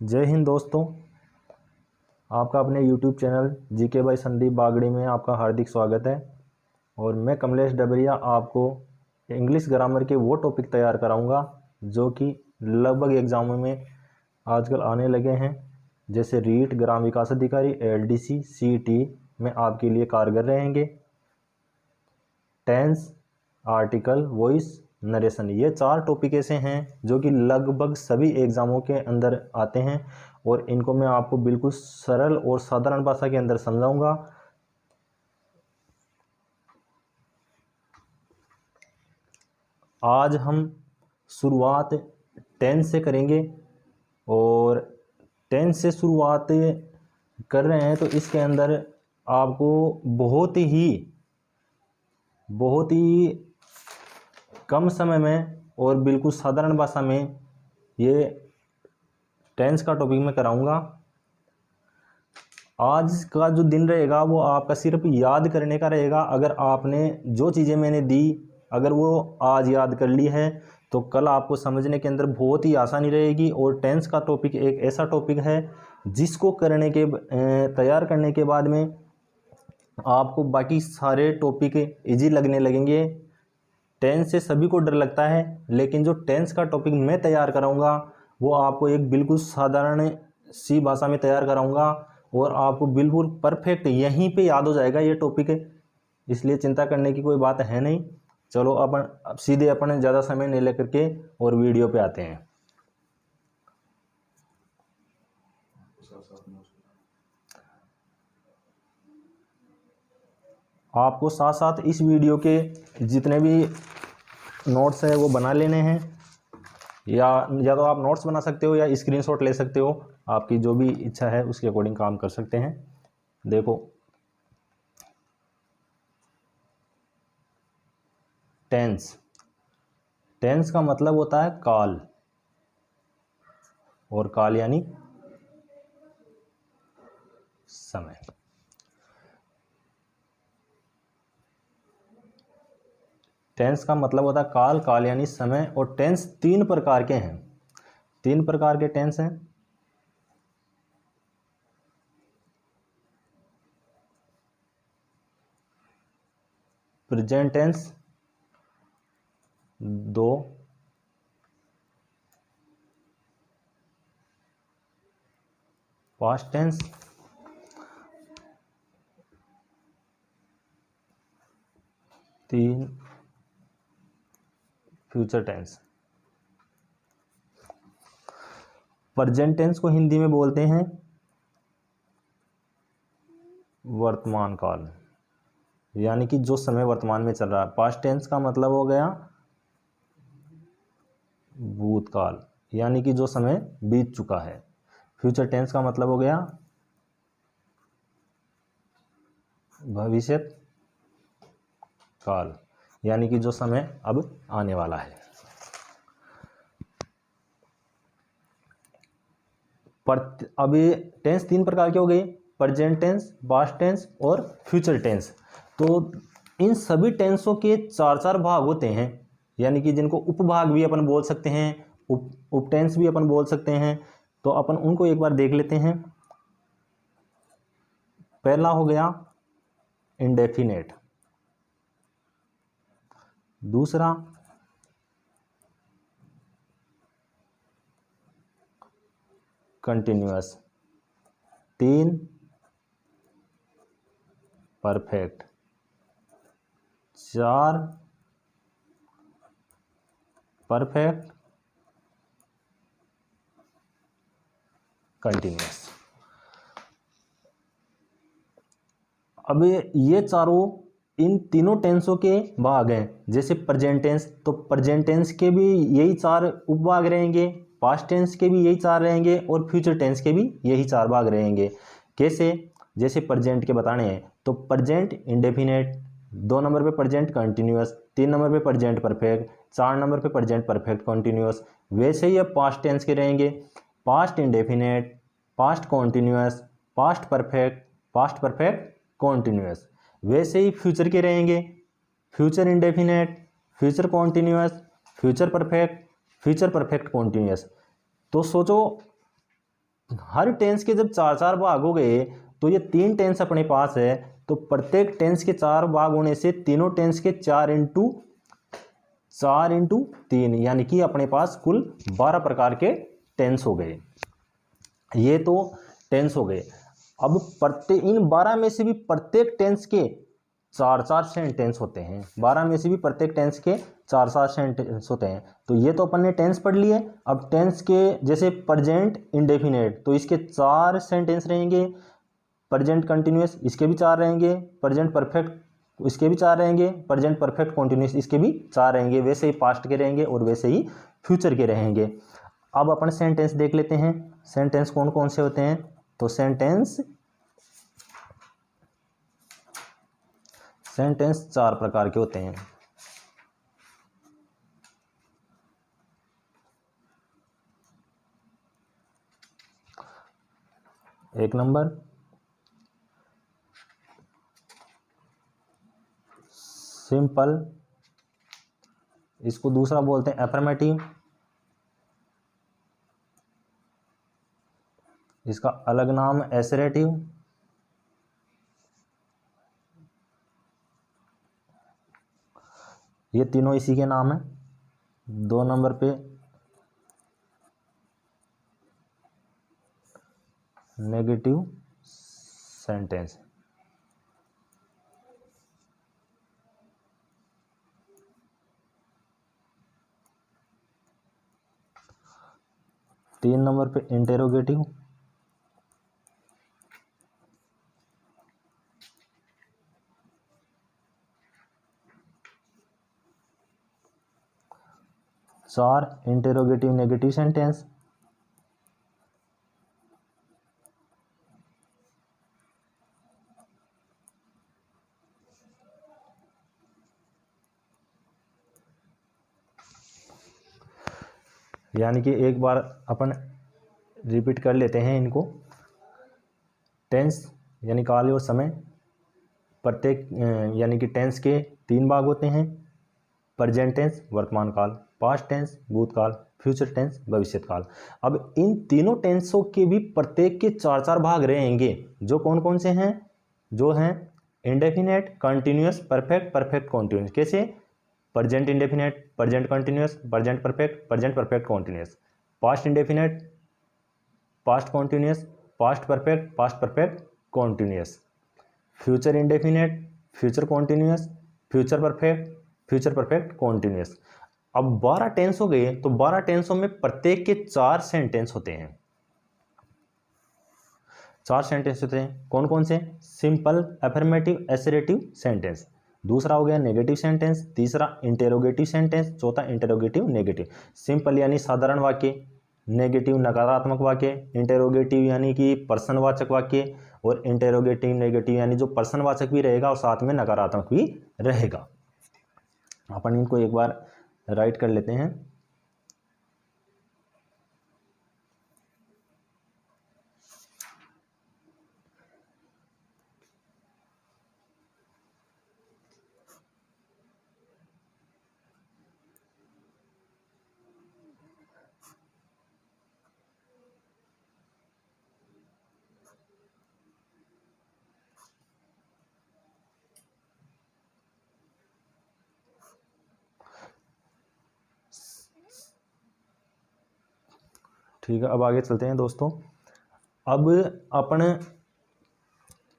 जय हिंद दोस्तों, आपका अपने YouTube channel GK by Sandeep Bagdi में आपका हार्दिक स्वागत है। और मैं कमलेश डबरिया आपको इंग्लिश ग्रामर के वो टॉपिक तैयार कराऊंगा जो कि लगभग एग्जामों में आजकल आने लगे हैं, जैसे रीट, ग्राम विकास अधिकारी, LDC, CT में आपके लिए कारगर रहेंगे। टेंस, आर्टिकल, वॉइस, नरेशन, ये 4 टॉपिक ऐसे हैं जो कि लगभग सभी एग्जामों के अंदर आते हैं और इनको मैं आपको बिल्कुल सरल और साधारण भाषा के अंदर समझाऊंगा। आज हम शुरुआत टेंस से करेंगे और टेंस से शुरुआत कर रहे हैं तो इसके अंदर आपको बहुत ही कम समय में और बिल्कुल साधारण भाषा में ये टेंस का टॉपिक मैं कराऊंगा। आज का जो दिन रहेगा वो आपका सिर्फ याद करने का रहेगा। अगर आपने जो चीज़ें मैंने दी अगर वो आज याद कर ली है तो कल आपको समझने के अंदर बहुत ही आसानी रहेगी। और टेंस का टॉपिक एक ऐसा टॉपिक है जिसको तैयार करने के बाद में आपको बाकी सारे टॉपिक इजी लगने लगेंगे। टेंस से सभी को डर लगता है, लेकिन जो टेंस का टॉपिक मैं तैयार कराऊंगा वो आपको एक बिल्कुल साधारण सी भाषा में तैयार कराऊंगा और आपको बिल्कुल परफेक्ट यहीं पे याद हो जाएगा ये टॉपिक, इसलिए चिंता करने की कोई बात है नहीं। चलो अब सीधे अपन ज़्यादा समय नहीं लेकर के और वीडियो पे आते हैं। आपको साथ साथ इस वीडियो के जितने भी नोट्स हैं वो बना लेने हैं, या तो आप नोट्स बना सकते हो या स्क्रीनशॉट ले सकते हो, आपकी जो भी इच्छा है उसके अकॉर्डिंग काम कर सकते हैं। देखो, टेंस का मतलब होता है काल, और काल यानी समय। टेंस का मतलब होता है काल यानी समय। और टेंस 3 प्रकार के हैं। 3 प्रकार के टेंस हैं। Present tense 2, past tense 3, future tense. Present tense को हिंदी में बोलते हैं वर्तमान काल, यानी कि जो समय वर्तमान में चल रहा है। पास्ट टेंस का मतलब हो गया भूतकाल, यानी कि जो समय बीत चुका है। फ्यूचर टेंस का मतलब हो गया भविष्य काल, यानी कि जो समय अब आने वाला है। अब ये टेंस 3 प्रकार के हो गए, प्रेजेंट टेंस, पास्ट टेंस और फ्यूचर टेंस। तो इन सभी टेंसों के 4 भाग होते हैं, यानी कि जिनको उपभाग भी अपन बोल सकते हैं, उप टेंस भी अपन बोल सकते हैं। तो अपन उनको एक बार देख लेते हैं। पहला हो गया इंडेफिनेट, दूसरा कंटिन्यूअस, 3 परफेक्ट, 4 परफेक्ट कंटिन्यूअस। अब ये चारों इन तीनों टेंसों के भाग हैं। जैसे प्रेजेंट टेंस, तो प्रेजेंट टेंस के भी यही 4 उपभाग रहेंगे, पास्ट टेंस के भी यही 4 रहेंगे और फ्यूचर टेंस के भी यही 4 भाग रहेंगे। कैसे? जैसे प्रेजेंट के बताने हैं तो प्रेजेंट इंडेफिनेट, 2 नंबर पे प्रेजेंट कंटिन्यूअस, 3 नंबर पे प्रेजेंट परफेक्ट, 4 नंबर पे प्रेजेंट परफेक्ट कंटिन्यूअस। वैसे ही अब पास्ट टेंस के रहेंगे, past indefinite, past continuous, past perfect continuous. वैसे ही फ्यूचर के रहेंगे, future indefinite, future continuous, future perfect continuous. तो सोचो हर टेंस के जब 4-4 भाग हो गए तो ये 3 टेंस अपने पास है, तो प्रत्येक टेंस के 4 भाग होने से तीनों टेंस के 4 इंटू 3 यानी कि अपने पास कुल 12 प्रकार के टेंस हो गए। ये तो टेंस हो गए। अब प्रत्येक इन 12 में से भी प्रत्येक टेंस के 4-4 सेंटेंस होते हैं। 12 में से भी प्रत्येक टेंस के 4-4 सेंटेंस होते हैं। तो ये तो अपन ने टेंस पढ़ लिए। अब टेंस के जैसे प्रेजेंट इंडेफिनेट, तो इसके 4 सेंटेंस रहेंगे। प्रेजेंट कंटिन्यूअस इसके भी 4 रहेंगे। प्रेजेंट परफेक्ट इसके भी 4 रहेंगे। प्रेजेंट परफेक्ट कॉन्टिन्यूअस इसके भी 4 रहेंगे। वैसे ही पास्ट के रहेंगे और वैसे ही फ्यूचर के रहेंगे। अब अपन सेंटेंस देख लेते हैं। सेंटेंस कौन कौन से होते हैं? तो सेंटेंस 4 प्रकार के होते हैं। एक नंबर सिंपल, इसको दूसरा बोलते हैं अफर्मेटिव, इसका अलग नाम एसरेटिव, ये तीनों इसी के नाम है। 2 नंबर पे नेगेटिव सेंटेंस, तीन नंबर पे इंटेरोगेटिव, चार इंटेरोगेटिव नेगेटिव सेंटेंस, यानी कि एक बार अपन रिपीट कर लेते हैं इनको। टेंस यानी काल और समय, प्रत्येक यानी कि टेंस के 3 भाग होते हैं। प्रेजेंट टेंस वर्तमान काल, पास्ट टेंस भूतकाल, फ्यूचर टेंस भविष्य काल। अब इन तीनों टेंसों के भी प्रत्येक के 4-4 भाग रहेंगे, जो कौन कौन से हैं? जो हैं indefinite, continuous, perfect, perfect continuous. कैसे? Present indefinite, present continuous, present perfect continuous. Past indefinite, past continuous, past perfect continuous. Future indefinite, future continuous, future perfect continuous. अब 12 टेंस हो गए, तो 12 टेंसों में प्रत्येक के 4 सेंटेंस होते हैं। 4 सेंटेंस होते हैं। कौन कौन से? Simple, affirmative, assertive sentence. दूसरा हो गया नेगेटिव सेंटेंस, तीसरा इंटेरोगेटिव सेंटेंस, चौथा इंटेरोगेटिव नेगेटिव। सिंपल यानी साधारण वाक्य, नेगेटिव नकारात्मक वाक्य, इंटेरोगेटिव यानी कि प्रश्नवाचक वाक्य, और इंटेरोगेटिव नेगेटिव यानी जो प्रश्नवाचक भी रहेगा और साथ में नकारात्मक भी रहेगा। अपन इनको एक बार राइट कर लेते हैं। ठीक है, अब आगे चलते हैं दोस्तों। अब अपन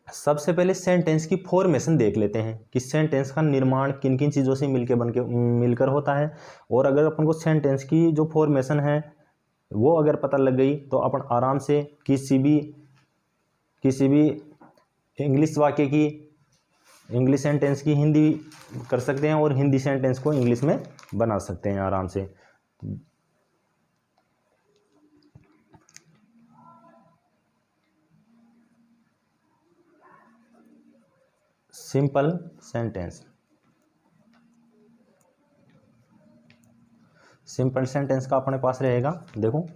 सबसे पहले सेंटेंस की फॉर्मेशन देख लेते हैं कि सेंटेंस का निर्माण किन किन चीज़ों से मिलकर होता है। और अगर अपन को सेंटेंस की जो फॉर्मेशन है वो अगर पता लग गई, तो अपन आराम से किसी भी इंग्लिश वाक्य की, इंग्लिश सेंटेंस की हिंदी कर सकते हैं और हिंदी सेंटेंस को इंग्लिश में बना सकते हैं आराम से। सिंपल सेंटेंस, सिंपल सेंटेंस का अपने पास रहेगा। देखो,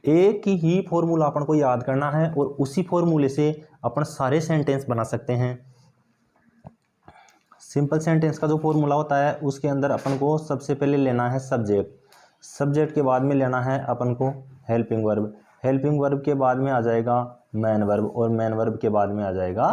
एक ही फॉर्मूला अपन को याद करना है और उसी फॉर्मूले से अपन सारे सेंटेंस बना सकते हैं। सिंपल सेंटेंस का जो फॉर्मूला होता है उसके अंदर अपन को सबसे पहले लेना है सब्जेक्ट, सब्जेक्ट के बाद में लेना है अपन को हेल्पिंग वर्ब, हेल्पिंग वर्ब के बाद में आ जाएगा मैन वर्ब और मैन वर्ब के बाद में आ जाएगा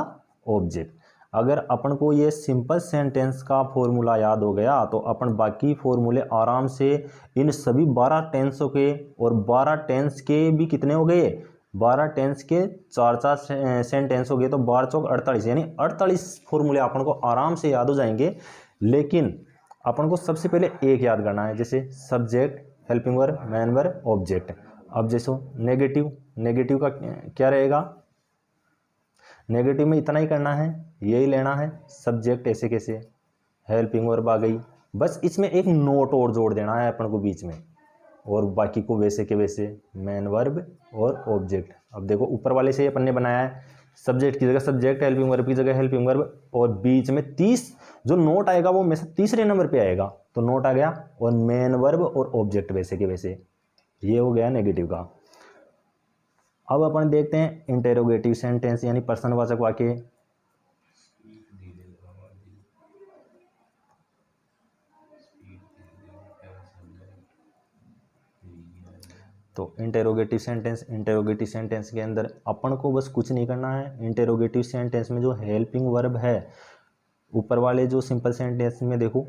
ऑब्जेक्ट। अगर अपन को ये सिंपल सेंटेंस का फॉर्मूला याद हो गया तो अपन बाकी फॉर्मूले आराम से इन सभी 12 टेंसों के, और 12 टेंस के भी कितने हो गए, 12 टेंस के 4 सेंटेंस हो गए, तो 12 चौक 48, यानी 48 फॉर्मूले अपन को आराम से याद हो जाएंगे। लेकिन अपन को सबसे पहले एक याद करना है, जैसे subject, helping verb, man verb, object. अब जैसे नेगेटिव, नेगेटिव का क्या रहेगा, नेगेटिव में इतना ही करना है, यही लेना है, सब्जेक्ट ऐसे कैसे, हेल्पिंग वर्ब आ गई, बस इसमें एक नोट और जोड़ देना है अपन को बीच में, और बाकी को वैसे के वैसे मैन वर्ब और ऑब्जेक्ट। अब देखो ऊपर वाले से अपन ने बनाया है, सब्जेक्ट की जगह सब्जेक्ट, हेल्पिंग वर्ब की जगह हेल्पिंग वर्ब, और बीच में 30 जो नोट आएगा वो हमेशा तीसरे नंबर पे आएगा, तो नोट आ गया, और मैन वर्ब और ऑब्जेक्ट वैसे के वैसे। ये हो गया नेगेटिव का। अब अपन देखते हैं इंटेरोगेटिव सेंटेंस यानी प्रश्नवाचक वाक्य। तो इंटेरोगेटिव सेंटेंस के अंदर अपन को बस कुछ नहीं करना है। इंटेरोगेटिव सेंटेंस में जो हेल्पिंग वर्ब है, ऊपर वाले जो सिंपल सेंटेंस में देखो,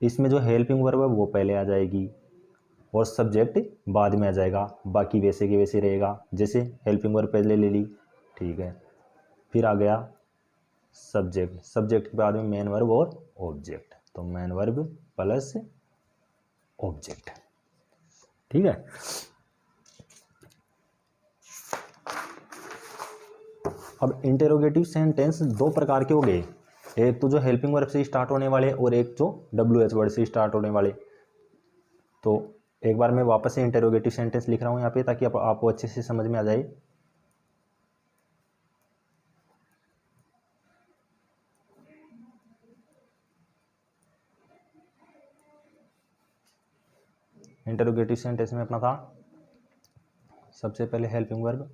इसमें जो हेल्पिंग वर्ब है वो पहले आ जाएगी और सब्जेक्ट बाद में आ जाएगा, बाकी वैसे के वैसे रहेगा। जैसे हेल्पिंग वर्ब पहले ले ली, ठीक है, फिर आ गया सब्जेक्ट, सब्जेक्ट के बाद में मेन वर्ब और ऑब्जेक्ट, तो मेन वर्ब प्लस ऑब्जेक्ट, ठीक है। अब इंटेरोगेटिव सेंटेंस दो प्रकार के हो गए, एक तो जो हेल्पिंग वर्ब से स्टार्ट होने वाले और एक जो WH वर्ड से स्टार्ट होने वाले। तो एक बार मैं वापस से इंटेरोगेटिव सेंटेंस लिख रहा हूँ यहाँ पे, ताकि आपको अच्छे से समझ में आ जाए। इंटेरोगेटिव सेंटेंस में अपना था सबसे पहले हेल्पिंग वर्ब,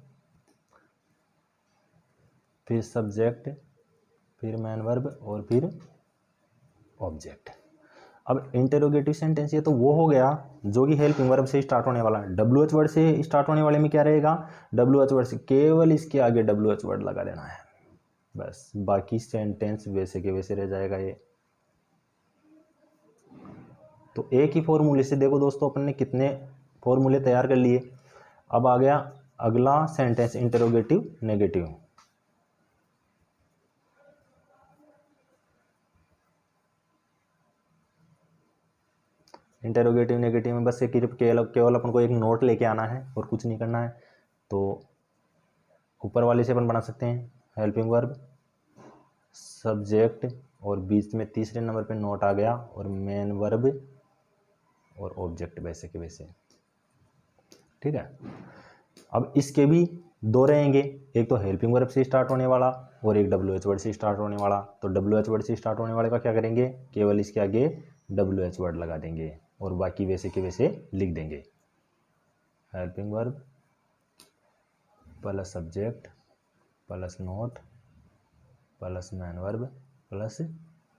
फिर सब्जेक्ट, फिर मैन वर्ब और फिर ऑब्जेक्ट। अब इंटेरोगेटिव सेंटेंस ये तो वो हो गया जो कि हेल्पिंग वर्ब से स्टार्ट होने वाला। WH वर्ड से स्टार्ट होने वाले में क्या रहेगा, WH वर्ड से केवल इसके आगे WH वर्ड लगा देना है, बस बाकी सेंटेंस वैसे के वैसे रह जाएगा ये। तो एक ही फॉर्मूले से देखो दोस्तों अपन ने कितने फॉर्मूले तैयार कर लिए। अब आ गया अगला sentence interrogative negative. Interrogative negative में बस एक केवल अपन को एक नोट लेके आना है और कुछ नहीं करना है। तो ऊपर वाले से अपन बना सकते हैं हेल्पिंग वर्ब, सब्जेक्ट और बीच में तीसरे नंबर पे नोट आ गया, और मेन वर्ब और ऑब्जेक्ट वैसे के वैसे, ठीक है। अब इसके भी दो रहेंगे, एक तो हेल्पिंग वर्ब से स्टार्ट होने वाला और एक WH वर्ड से स्टार्ट होने वाला। तो WH वर्ड से स्टार्ट होने वाले का क्या करेंगे, केवल इसके आगे WH वर्ड लगा देंगे और बाकी वैसे के वैसे लिख देंगे, helping verb plus subject plus note plus man verb plus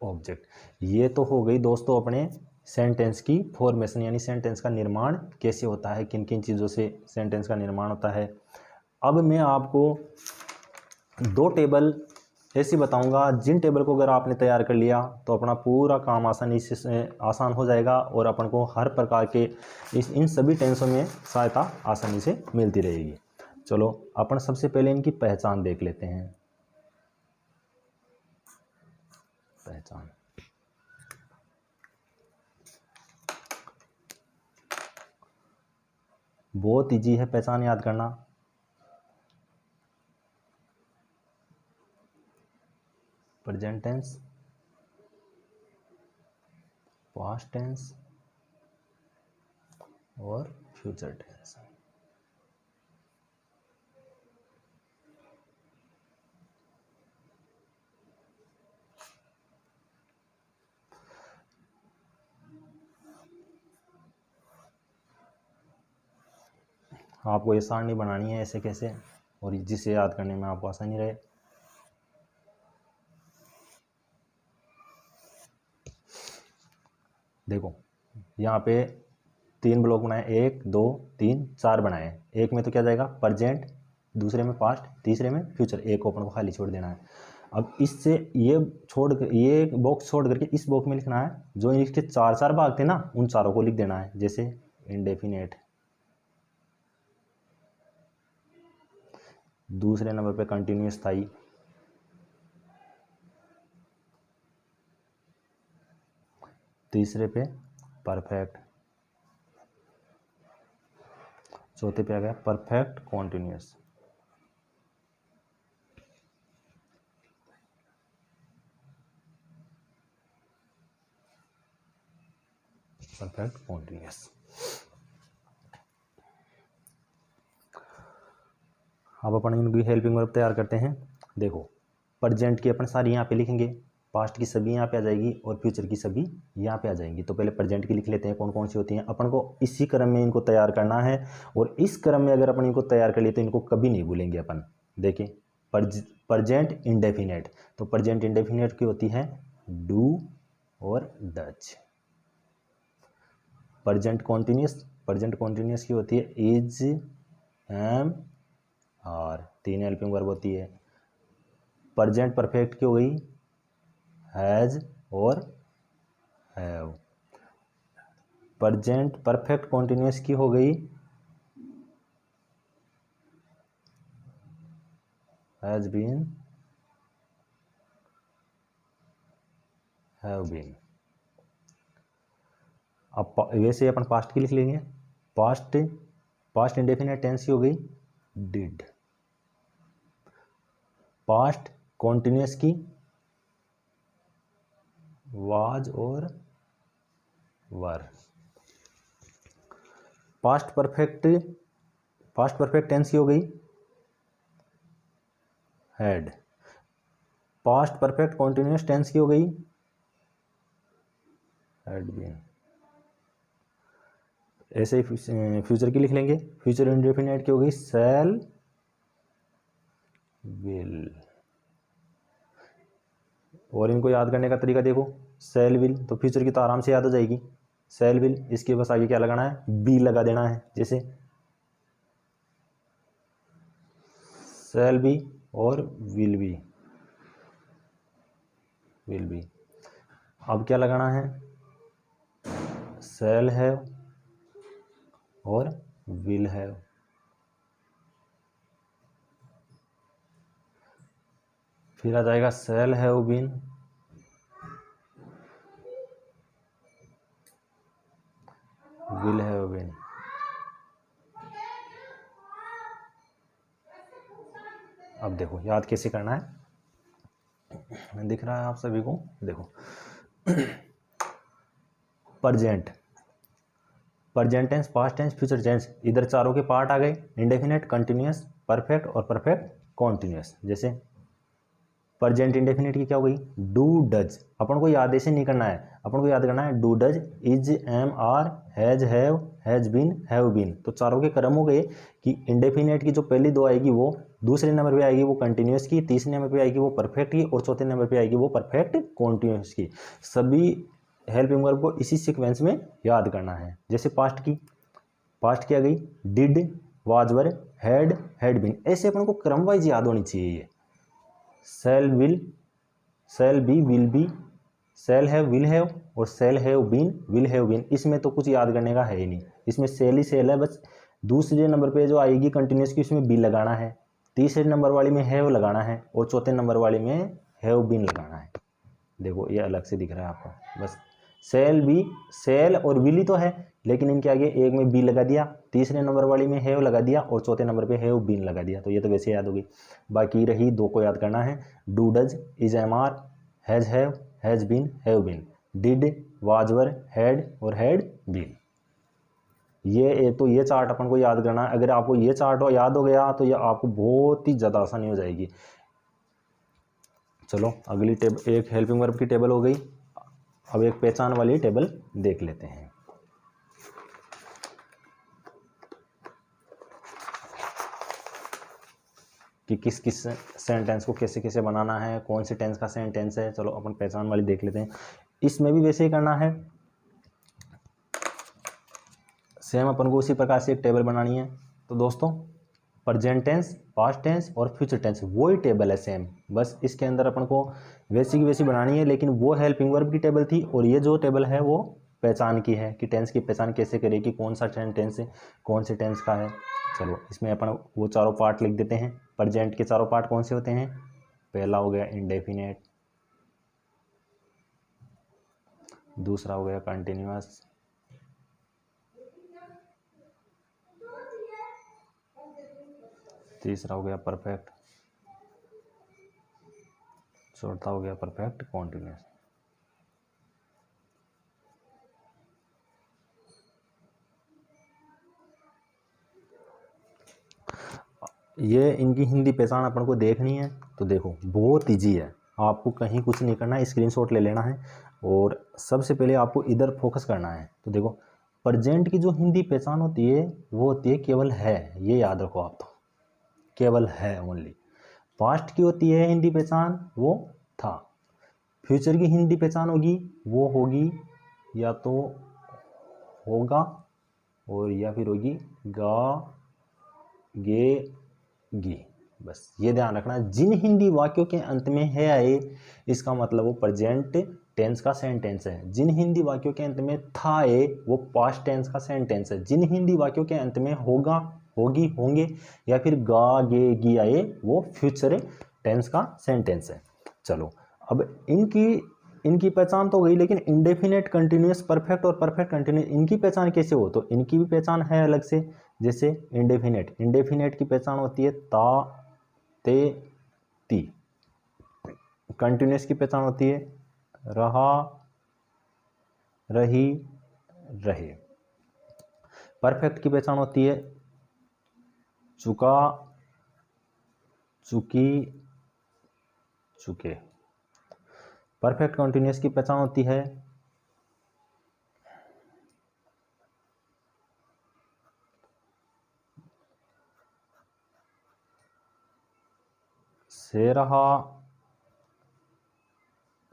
object. ये तो हो गई दोस्तों अपने सेंटेंस की फॉर्मेशन, यानी सेंटेंस का निर्माण कैसे होता है, किन किन चीज़ों से सेंटेंस का निर्माण होता है। अब मैं आपको दो टेबल ऐसी बताऊंगा जिन टेबल को अगर आपने तैयार कर लिया तो अपना पूरा काम आसान हो जाएगा और अपन को हर प्रकार के इन सभी टेंसों में सहायता आसानी से मिलती रहेगी। चलो अपन सबसे पहले इनकी पहचान देख लेते हैं। पहचान, बहुत इजी है पहचान याद करना। प्रेजेंट टेंस, पास्ट टेंस और फ्यूचर टेंस। आपको ये सारणी बनानी है ऐसे कैसे, और जिसे याद करने में आपको आसानी रहे। देखो यहाँ पे 3 ब्लॉक बनाए, 1 2 3 4 बनाए। एक में तो क्या जाएगा प्रेजेंट, दूसरे में पास्ट, तीसरे में फ्यूचर, एक को अपन को खाली छोड़ देना है। अब इससे ये छोड़ कर, ये बॉक्स छोड़ करके इस बॉक्स में लिखना है जो इसके 4 भाग थे ना, उन चारों को लिख देना है। जैसे इंडेफिनेट, दूसरे नंबर पे कंटिन्यूअस स्थायी, तीसरे पे परफेक्ट, चौथे पे आ गया परफेक्ट कॉन्टिन्यूअस। Perfect continuous. अब अपन इनकी हेल्पिंग वर्ब तैयार करते हैं। देखो प्रेजेंट की अपन सारी यहाँ पे लिखेंगे, पास्ट की सभी यहाँ पे आ जाएगी और फ्यूचर की सभी यहाँ पे आ जाएंगी। तो पहले प्रेजेंट की लिख लेते हैं कौन कौन सी होती हैं। अपन को इसी क्रम में इनको तैयार करना है और इस क्रम में अगर अपन इनको तैयार कर लिए तो इनको कभी नहीं भूलेंगे अपन। देखिए प्रेजेंट इंडेफिनेट, तो प्रेजेंट इंडेफिनेट की होती है डू और डज। प्रेजेंट कॉन्टिन्यूअस की होती है is, am, are, 3 helping verb होती है। प्रेजेंट परफेक्ट की हो गई हैज और हैव। प्रेजेंट परफेक्ट कॉन्टिन्यूअस की हो गई हैज बीन, हैव बीन। अब वैसे अपन पास्ट की लिख लेंगे। पास्ट इंडेफिनिट टेंस की हो गई डिड। पास्ट कॉन्टिन्यूअस की वाज और वर। पास्ट परफेक्ट टेंस की हो गई had. Past perfect continuous tense की हो गई हैड बीन। ऐसे ही फ्यूचर की लिख लेंगे। फ्यूचर इंडेफिनिट की हो गई शैल, विल। और इनको याद करने का तरीका देखो, शैल विल तो फ्यूचर की तो आराम से याद हो जाएगी, शैल विल। इसके बस आगे क्या लगाना है, बी लगा देना है। जैसे शैल बी और विल बी, विल बी। अब क्या लगाना है, शैल हैव और विल हैव। फिर आ जाएगा shall have been, will have been. अब देखो याद कैसे करना है, दिख रहा है आप सभी को। देखो present tense, past tense, future tense, इधर चारों के पार्ट आ गए, इंडेफिनेट, कंटिन्यूअस, परफेक्ट और परफेक्ट कॉन्टिन्यूअस। जैसे प्रेजेंट इंडेफिनेट की क्या हो गई डू डज। अपन को याद ऐसे नहीं करना है, अपन को याद करना है do does, is, am, are, has, have, has been, have been. तो चारों के क्रम हो गए कि इंडेफिनेट की जो पहली दो आएगी वो दूसरे नंबर पे आएगी वो कंटिन्यूअस की, तीसरे नंबर पे आएगी वो परफेक्ट की और चौथे नंबर पे आएगी वो परफेक्ट कॉन्टिन्यूअस की। सभी हेल्पिंग वर्ब को इसी सीक्वेंस में याद करना है। जैसे पास्ट की आ गई did, was were, had been. ऐसे अपन को क्रम वाइज याद होनी चाहिए ये। Shall will, shall be, will be, shall have, will have और shall have been, will have been. इसमें तो कुछ याद करने का है ही नहीं, इसमें शैल ही शैल है। बस दूसरे नंबर पे जो आएगी कंटिन्यूअस की उसमें बी लगाना है, तीसरे नंबर वाली में हैव लगाना है और चौथे नंबर वाली में हैव बीन लगाना है। देखो ये अलग से दिख रहा है आपको। बस शैल बी, शैल और विल ही तो है, लेकिन इनके आगे एक में बी लगा दिया, तीसरे नंबर वाली में हैव लगा दिया और चौथे नंबर पे हैव बीन लगा दिया। तो ये तो वैसे याद होगी। बाकी रही दो को याद करना है, do does, is, am, are, has, have, has been, have been, did, was were, had और हैड बीन। ये चार्ट अपन को याद करना है। अगर आपको ये चार्ट याद हो गया तो ये आपको बहुत ही ज़्यादा आसानी हो जाएगी। चलो अगली टेबल, एक हेल्पिंग वर्ब की टेबल हो गई। अब एक पहचान वाली टेबल देख लेते हैं कि किस किस सेंटेंस को कैसे कैसे बनाना है, कौन से टेंस का सेंटेंस है। चलो अपन पहचान वाली देख लेते हैं। इसमें भी वैसे ही करना है। सेम अपन को उसी प्रकार से एक टेबल बनानी है। तो दोस्तों प्रेजेंट टेंस, पास्ट टेंस और फ्यूचर टेंस वही टेबल है सेम, बस इसके अंदर अपन को वैसी की वैसी बनानी है, लेकिन वो हेल्पिंग वर्ब की टेबल थी और ये जो टेबल है वो पहचान की है कि टेंस की पहचान कैसे करें कि कौन सा टेंस कौन से टेंस का है। चलो इसमें अपन वो चारों पार्ट लिख देते हैं। प्रेजेंट के चारों पार्ट कौन से होते हैं? पहला हो गया इंडेफिनेट, दूसरा हो गया कंटिन्यूअस, तीसरा हो गया परफेक्ट, चौथा हो गया परफेक्ट कॉन्टिन्यूअस। ये इनकी हिंदी पहचान अपन को देखनी है तो देखो बहुत ईजी है, आपको कहीं कुछ नहीं करना है, स्क्रीनशॉट ले लेना है और सबसे पहले आपको इधर फोकस करना है। तो देखो प्रेजेंट की जो हिंदी पहचान होती है वो होती है केवल है, ये याद रखो आप, तो केवल है ओनली। पास्ट की होती है हिंदी पहचान वो था। फ्यूचर की हिंदी पहचान होगी वो होगी या तो होगा और या फिर होगी गा गे गी। बस ये ध्यान रखना, जिन हिंदी वाक्यों के अंत में है आए इसका मतलब वो प्रेजेंट टेंस का सेंटेंस है। जिन हिंदी वाक्यों के अंत में था आए वो पास्ट टेंस का सेंटेंस है। जिन हिंदी वाक्यों के अंत में होगा, होगी, होंगे या फिर गा गे गी आए वो फ्यूचर टेंस का सेंटेंस है। चलो अब इनकी पहचान तो गई, लेकिन इंडेफिनेट, कंटिन्यूअस, परफेक्ट और परफेक्ट कंटिन्यूअस इनकी पहचान कैसे हो? तो इनकी भी पहचान है अलग से। जैसे इंडेफिनेट की पहचान होती है ता ते ती। कंटिन्यूअस की पहचान होती है रहा रही रहे। परफेक्ट की पहचान होती है चुका चुकी चुके। परफेक्ट कंटिन्यूअस की पहचान होती है से रहा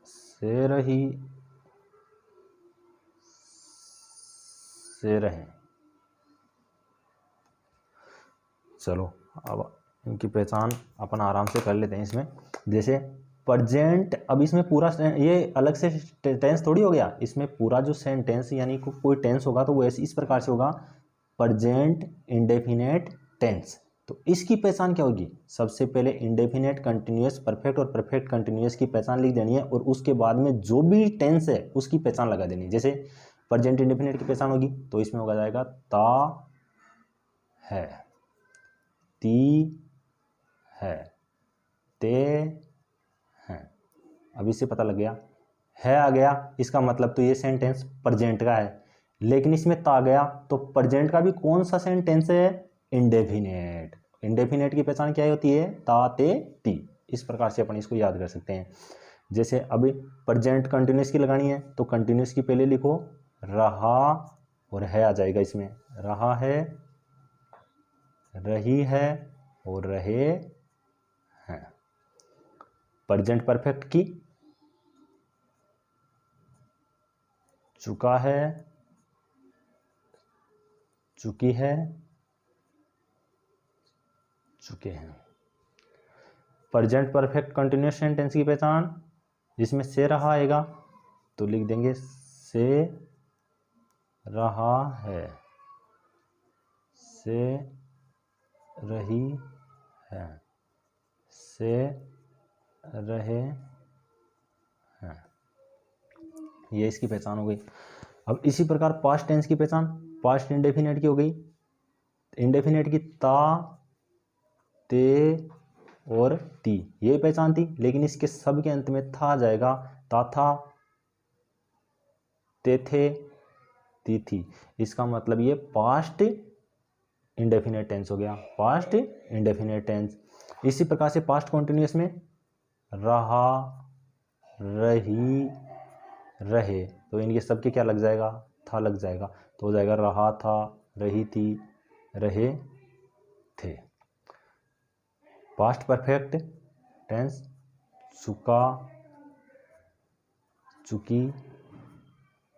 से रही से रहे। चलो अब इनकी पहचान अपन आराम से कर लेते हैं इसमें। जैसे प्रेजेंट, अब इसमें पूरा ये अलग से टेंस थोड़ी हो गया, इसमें पूरा जो सेंटेंस यानी कोई टेंस होगा तो वो ऐसे इस प्रकार से होगा प्रेजेंट इंडेफिनेट टेंस। तो इसकी पहचान क्या होगी? सबसे पहले इंडेफिनेट, कंटिन्यूअस, परफेक्ट और परफेक्ट कंटिन्यूअस की पहचान लिख देनी है और उसके बाद में जो भी टेंस है उसकी पहचान लगा देनी है। जैसे प्रेजेंट इंडेफिनेट की पहचान होगी तो इसमें होगा जाएगा ता है, ती है, ते हैं। अब इससे पता लग गया है आ गया, इसका मतलब तो ये सेंटेंस प्रेजेंट का है। लेकिन इसमें ता गया तो प्रेजेंट का भी कौन सा सेंटेंस है? इंडेफिनेट। इंडेफिनेट की पहचान क्या होती है? ता ते ती। इस प्रकार से अपन इसको याद कर सकते हैं। जैसे अभी प्रेजेंट कंटिन्यूअस की लगानी है तो कंटिन्यूअस की पहले लिखो रहा और है आ जाएगा इसमें, रहा है, रही है और रहे हैं। प्रेजेंट परफेक्ट की चुका है, चुकी है, चुके हैं। प्रेजेंट परफेक्ट कंटिन्यूअस सेंटेंस की पहचान, जिसमें से रहा आएगा तो लिख देंगे से रहा है, से रही है, से रहे हैं। ये इसकी पहचान हो गई। अब इसी प्रकार पास्ट टेंस की पहचान, पास्ट इंडेफिनेट की हो गई। इंडेफिनेट की ता ते और ती ये पहचान थी, लेकिन इसके सब के अंत में था जाएगा, ता था, ते थे, ती थी। इसका मतलब ये पास्ट इंडेफिनेट टेंस हो गया, पास्ट इंडेफिनेट टेंस। इसी प्रकार से पास्ट कॉन्टिन्यूअस में रहा, रही, रहे, तो इनके सबके क्या लग जाएगा? था लग जाएगा, तो हो जाएगा रहा था, रही थी, रहे थे। पास्ट परफेक्ट टेंस चुका, चुकी,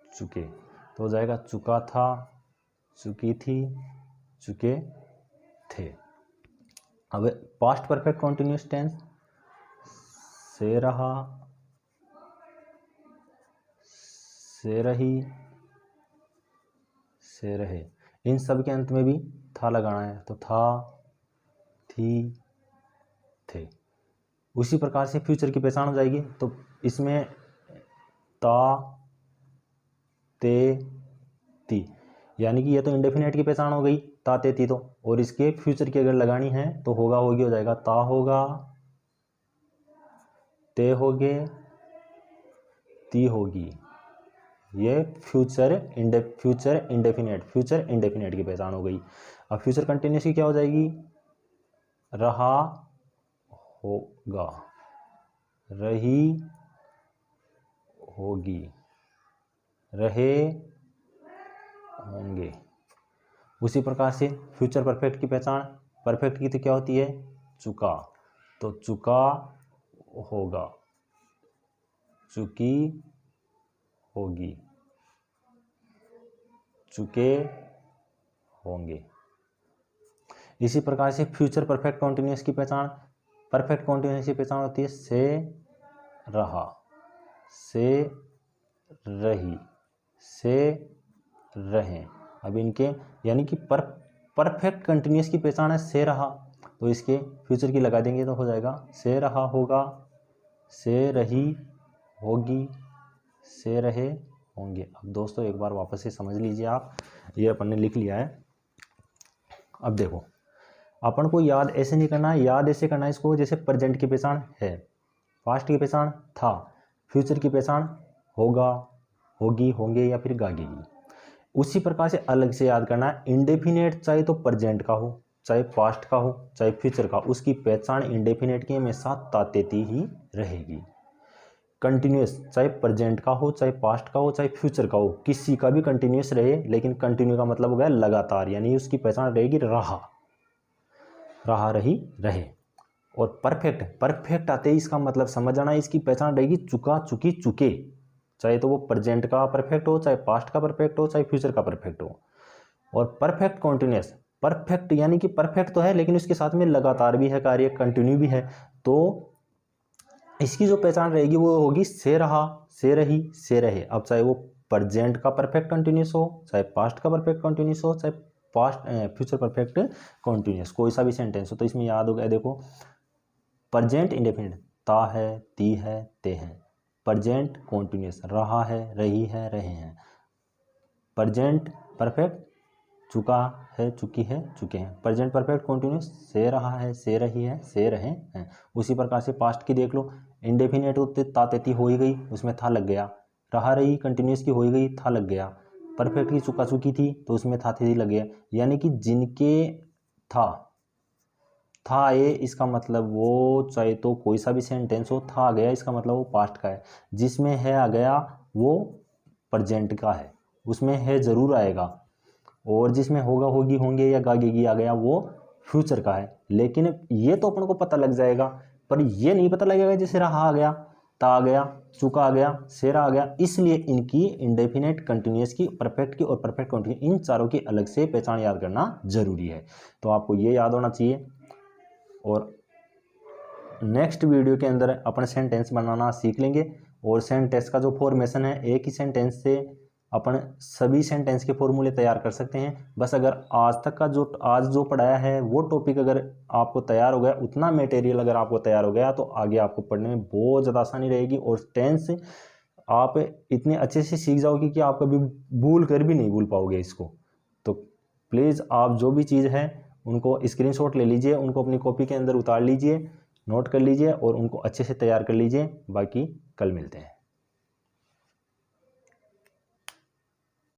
चुके, तो हो जाएगा चुका था, चुकी थी, चुके थे। अब पास्ट परफेक्ट कॉन्टिन्यूस टेंस, से रहा, से रही, से रहे, इन सब के अंत में भी था लगाना है, तो था, थी, थे। उसी प्रकार से फ्यूचर की पहचान हो जाएगी, तो इसमें ता, ते, ती, यानी कि ये तो इंडेफिनेट की पहचान हो गई, ता, ते, ती, तो, और इसके फ्यूचर की अगर लगानी है तो होगा, होगी हो जाएगा, ता होगा, ते होगे, ती होगी। ये फ्यूचर इंडेफिनेट की पहचान हो गई। अब फ्यूचर कंटिन्यूस की क्या हो जाएगी, रहा होगा, रही होगी, रहे होंगे। उसी प्रकार से फ्यूचर परफेक्ट की पहचान, परफेक्ट की तो क्या होती है, चुका, तो चुका होगा, चुकी होगी, चुके होंगे। इसी प्रकार से फ्यूचर परफेक्ट कॉन्टिन्यूस की पहचान, परफेक्ट कॉन्टिन्यूस की पहचान होती है से रहा, से रही, से रहें। अब इनके यानी कि परफेक्ट कंटिन्यूस की पहचान है से रहा, तो इसके फ्यूचर की लगा देंगे तो हो जाएगा से रहा होगा, से रही होगी, से रहे होंगे। अब दोस्तों एक बार वापस से समझ लीजिए आप, ये अपन ने लिख लिया है। अब देखो अपन को याद ऐसे नहीं करना है, याद ऐसे करना है इसको जैसे प्रेजेंट की पहचान है, पास्ट की पहचान था, फ्यूचर की पहचान होगा, होगी, होंगे या फिर गागेगी। उसी प्रकार से अलग से याद करना है, इंडेफिनेट चाहे तो प्रेजेंट का हो, चाहे पास्ट का हो, चाहे फ्यूचर का, उसकी पहचान इंडेफिनेट की हमेशा तातेती ही रहेगी। कंटिन्यूस चाहे प्रेजेंट का हो, चाहे पास्ट का हो, चाहे फ्यूचर का हो, किसी का भी कंटिन्यूस रहे, लेकिन कंटिन्यू का मतलब हो गया लगातार, यानी उसकी पहचान रहेगी रहा, रहा, रही, रहे। और परफेक्ट आते ही इसका मतलब समझ आना, इसकी पहचान रहेगी चुका, चुकी, चुके, चाहे तो वो प्रेजेंट का परफेक्ट हो, चाहे पास्ट का परफेक्ट हो, चाहे फ्यूचर का परफेक्ट हो। और परफेक्ट कॉन्टिन्यूस, परफेक्ट यानी कि परफेक्ट तो है लेकिन उसके साथ में लगातार भी है कार्य, कंटिन्यू भी है, तो इसकी जो पहचान रहेगी वो होगी से रहा, से रही, से रहे। अब चाहे वो प्रेजेंट का परफेक्ट कंटिन्यूस हो, चाहे पास्ट का परफेक्ट कंटिन्यूस हो, चाहे फ्यूचर परफेक्ट कंटिन्यूस, कोई सा भी सेंटेंस हो, तो इसमें याद हो गया देखो प्रेजेंट इंडेफिनिट ता है, ती है, ते हैं। प्रेजेंट कॉन्टिन्यूस रहा है, रही है, रहे हैं। प्रेजेंट परफेक्ट चुका है, चुकी है, चुके हैं। प्रेजेंट परफेक्ट कॉन्टिन्यूस से रहा है, से रही है, से रहे हैं। उसी प्रकार से पास्ट की देख लो, इंडेफिनेट होते तातेती हो ही गई, उसमें था लग गया, रहा रही कंटिन्यूस की हो ही गई, था लग गया। परफेक्ट की चुका चुकी थी तो उसमें था थी लग गया, यानी कि जिनके था आए इसका मतलब वो चाहे तो कोई सा भी सेंटेंस हो, था आ गया इसका मतलब वो पास्ट का है, जिसमें है आ गया वो प्रेजेंट का है, उसमें है ज़रूर आएगा, और जिसमें होगा, होगी, होंगे या गागेगी आ गया वो फ्यूचर का है। लेकिन ये तो अपन को पता लग जाएगा, पर ये नहीं पता लगेगा जैसे रहा आ गया, ता आ गया, चुका आ गया, सेरा आ गया। इसलिए इनकी इंडेफिनेट, कंटिन्यूस की, परफेक्ट की और परफेक्ट कंटिन्यूस, इन चारों की अलग से पहचान याद करना जरूरी है। तो आपको ये याद होना चाहिए। और नेक्स्ट वीडियो के अंदर अपन सेंटेंस बनाना सीख लेंगे, और सेंटेंस का जो फॉर्मेशन है, एक ही सेंटेंस से अपन सभी सेंटेंस के फॉर्मूले तैयार कर सकते हैं। बस अगर आज तक का आज जो पढ़ाया है वो टॉपिक अगर आपको तैयार हो गया, उतना मटेरियल अगर आपको तैयार हो गया, तो आगे आपको पढ़ने में बहुत ज़्यादा आसानी रहेगी, और टेंस आप इतने अच्छे से सीख जाओगे कि आप कभी भूल कर भी नहीं भूल पाओगे इसको। तो प्लीज़ आप जो भी चीज़ है उनको स्क्रीनशॉट ले लीजिए, उनको अपनी कॉपी के अंदर उतार लीजिए, नोट कर लीजिए और उनको अच्छे से तैयार कर लीजिए। बाकी कल मिलते हैं।